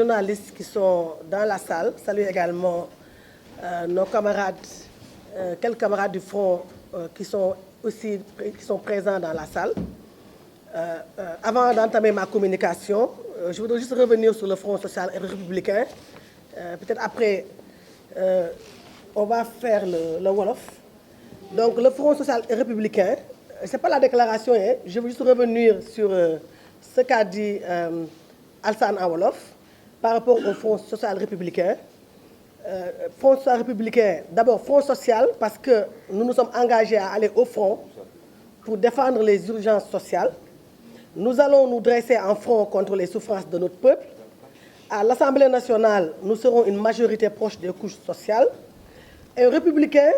journalistes qui sont dans la salle. Salut également nos camarades, quelques camarades du Front qui sont présents dans la salle. Avant d'entamer ma communication, je voudrais juste revenir sur le Front social et républicain. Peut-être après, on va faire le Wolof. Donc le Front social et républicain, ce n'est pas la déclaration, hein. Je veux juste revenir sur ce qu'a dit Alassane en Wolof par rapport au Front social républicain. Front social républicain, d'abord Front social parce que nous nous sommes engagés à aller au front pour défendre les urgences sociales. Nous allons nous dresser en front contre les souffrances de notre peuple. À l'Assemblée nationale, nous serons une majorité proche des couches sociales. Et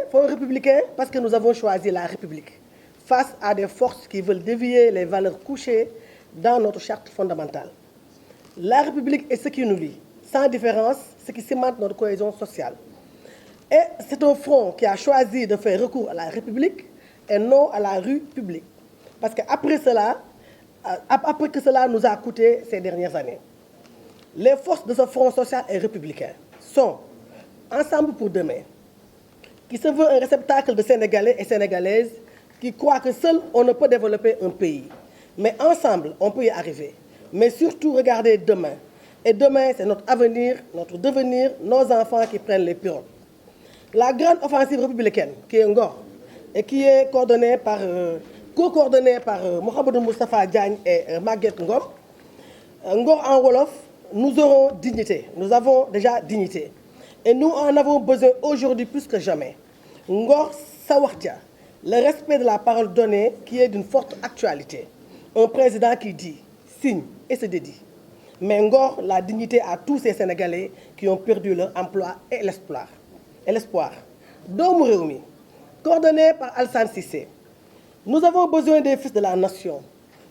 Front républicain parce que nous avons choisi la République face à des forces qui veulent dévier les valeurs couchées dans notre charte fondamentale. La République est ce qui nous lie, sans différence, ce qui cimente notre cohésion sociale. Et c'est un front qui a choisi de faire recours à la République et non à la rue publique. Parce qu'après que cela nous a coûté ces dernières années. Les forces de ce front social et républicain sont Ensemble pour demain, qui se veut un réceptacle de Sénégalais et Sénégalaises qui croient que seul on ne peut développer un pays. Mais ensemble, on peut y arriver. Mais surtout, regardez demain. Et demain, c'est notre avenir, notre devenir, nos enfants qui prennent les pirogues. La grande offensive républicaine, qui est Ngor, et qui est co-coordonnée par Mohamedou Moustapha Diagne et Maguette Ngom, Ngor en Wolof, nous aurons dignité. Nous avons déjà dignité. Et nous en avons besoin aujourd'hui plus que jamais. Ngor Sawardia, le respect de la parole donnée qui est d'une forte actualité. Un président qui dit, signe et se dédie. Mais Ngor, la dignité à tous ces Sénégalais qui ont perdu leur emploi et l'espoir. Domou Réumi, coordonné par Alassane Cissé. Nous avons besoin des fils de la nation.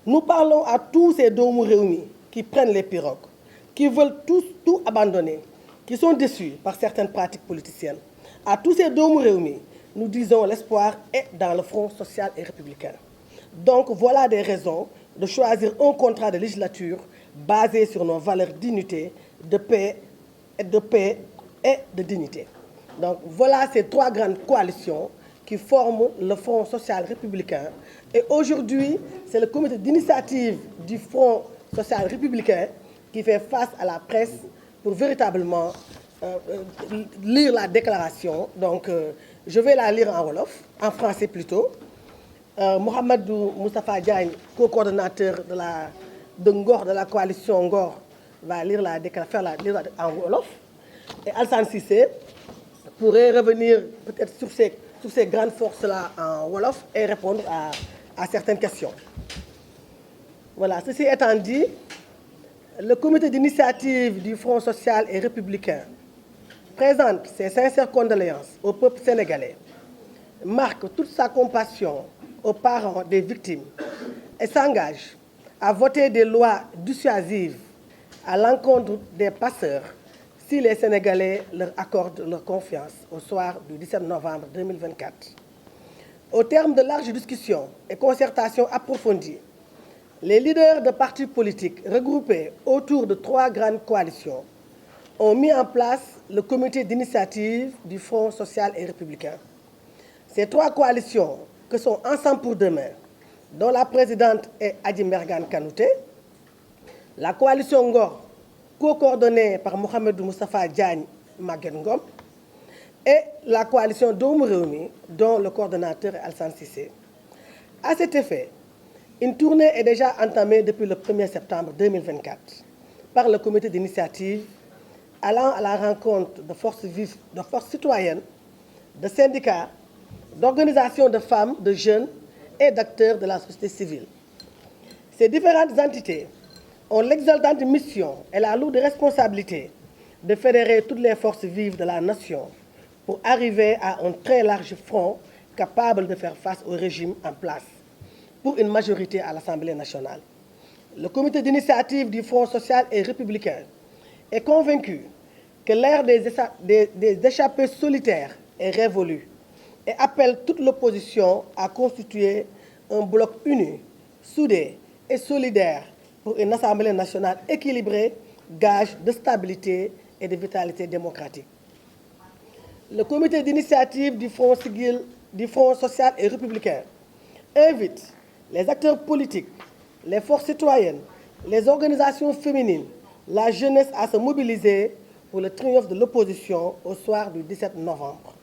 Nous parlons à tous ces Domou Réumi qui prennent les pirogues, qui veulent tout abandonner, qui sont déçus par certaines pratiques politiciennes. À tous ces Domou Réumi, nous disons l'espoir est dans le Front social et républicain. Donc voilà des raisons de choisir un contrat de législature basé sur nos valeurs d'unité, de paix et de dignité. Donc voilà ces trois grandes coalitions qui forment le Front social républicain. Et aujourd'hui, c'est le comité d'initiative du Front social républicain qui fait face à la presse pour véritablement lire la déclaration. Donc, je vais la lire en Wolof, en français plutôt. Mohamedou Moustapha Diagne, co-coordonnateur de Ngor, de la coalition Ngor, va lire lire en Wolof. Et Alassane Cissé pourrait revenir peut-être sur ces grandes forces-là en Wolof et répondre à certaines questions. Voilà, ceci étant dit, le comité d'initiative du Front social et républicain présente ses sincères condoléances au peuple sénégalais, marque toute sa compassion aux parents des victimes et s'engage à voter des lois dissuasives à l'encontre des passeurs si les Sénégalais leur accordent leur confiance au soir du 17 novembre 2024. Au terme de larges discussions et concertations approfondies, les leaders de partis politiques regroupés autour de trois grandes coalitions ont mis en place le comité d'initiative du Front social et républicain. Ces trois coalitions, que sont Ensemble pour demain, dont la présidente est Adji Mergane Kanouté, la coalition Ngor, co-coordonnée par Mohamedou Moustapha Diagne Maguette Ngom, et la coalition Domou Réumi, dont le coordonnateur est Alassane Cissé. À cet effet, une tournée est déjà entamée depuis le 1er septembre 2024 par le comité d'initiative allant à la rencontre de forces vives, de forces citoyennes, de syndicats, d'organisations de femmes, de jeunes et d'acteurs de la société civile. Ces différentes entités ont l'exaltante mission et la lourde responsabilité de fédérer toutes les forces vives de la nation pour arriver à un très large front capable de faire face au régime en place pour une majorité à l'Assemblée nationale. Le comité d'initiative du Front social et républicain est convaincu que l'ère des échappées solitaires est révolue et appelle toute l'opposition à constituer un bloc uni, soudé et solidaire pour une Assemblée nationale équilibrée gage de stabilité et de vitalité démocratique. Le comité d'initiative du Front social et républicain invite les acteurs politiques, les forces citoyennes, les organisations féminines, la jeunesse à se mobiliser pour le triomphe de l'opposition au soir du 17 novembre.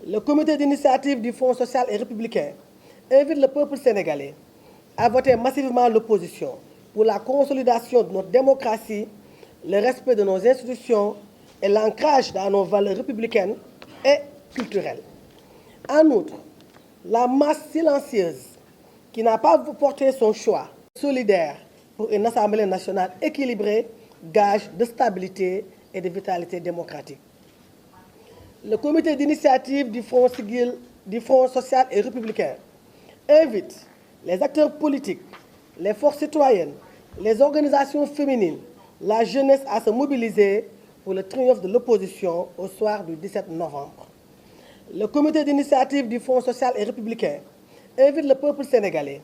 Le comité d'initiative du Front social et républicain invite le peuple sénégalais à voter massivement l'opposition pour la consolidation de notre démocratie, le respect de nos institutions et l'ancrage dans nos valeurs républicaines et culturelles. En outre, la masse silencieuse qui n'a pas porté son choix solidaire pour une Assemblée nationale équilibrée, gage de stabilité et de vitalité démocratique. Le comité d'initiative du Front social et républicain invite les acteurs politiques, les forces citoyennes, les organisations féminines, la jeunesse à se mobiliser pour le triomphe de l'opposition au soir du 17 novembre. Le comité d'initiative du Front social et républicain invite le peuple sénégalais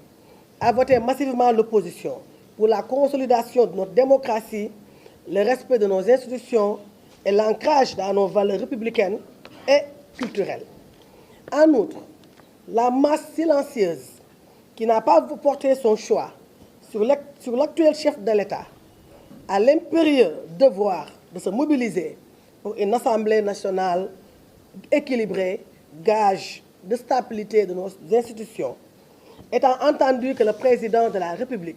à voter massivement l'opposition pour la consolidation de notre démocratie, le respect de nos institutions et l'ancrage dans nos valeurs républicaines et culturelles. En outre, la masse silencieuse qui n'a pas porté son choix sur l'actuel chef de l'État a l'impérieux devoir de se mobiliser pour une Assemblée nationale équilibrée, gage de stabilité de nos institutions, étant entendu que le président de la République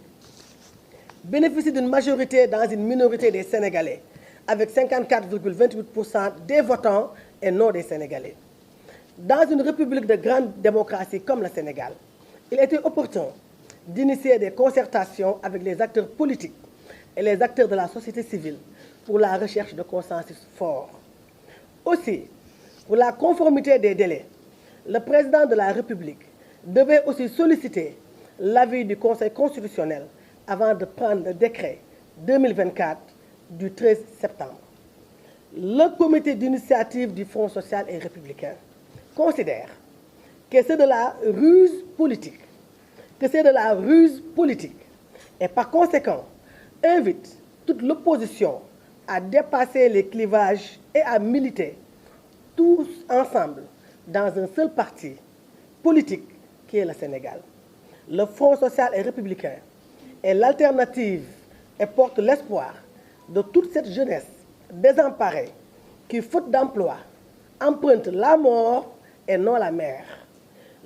bénéficie d'une majorité dans une minorité des Sénégalais, avec 54,28% des votants et non des Sénégalais. Dans une république de grande démocratie comme le Sénégal, il était opportun d'initier des concertations avec les acteurs politiques et les acteurs de la société civile pour la recherche de consensus forts. Aussi, pour la conformité des délais, le président de la République devait aussi solliciter l'avis du Conseil constitutionnel avant de prendre le décret 2024 du 13 septembre. Le comité d'initiative du Front social et républicain considère que c'est de la ruse politique, et par conséquent invite toute l'opposition à dépasser les clivages et à militer tous ensemble dans un seul parti politique qui est le Sénégal. Le Front social et républicain est l'alternative et porte l'espoir de toute cette jeunesse désemparée qui, faute d'emploi, emprunte la mort et non la mer.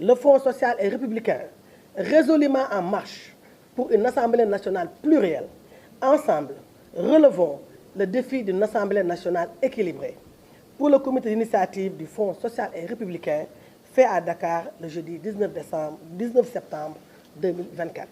Le Front social et républicain, résolument en marche pour une Assemblée nationale plurielle, ensemble, relevons le défi d'une Assemblée nationale équilibrée. Pour le comité d'initiative du Front social et républicain, fait à Dakar le jeudi 19 septembre 2024.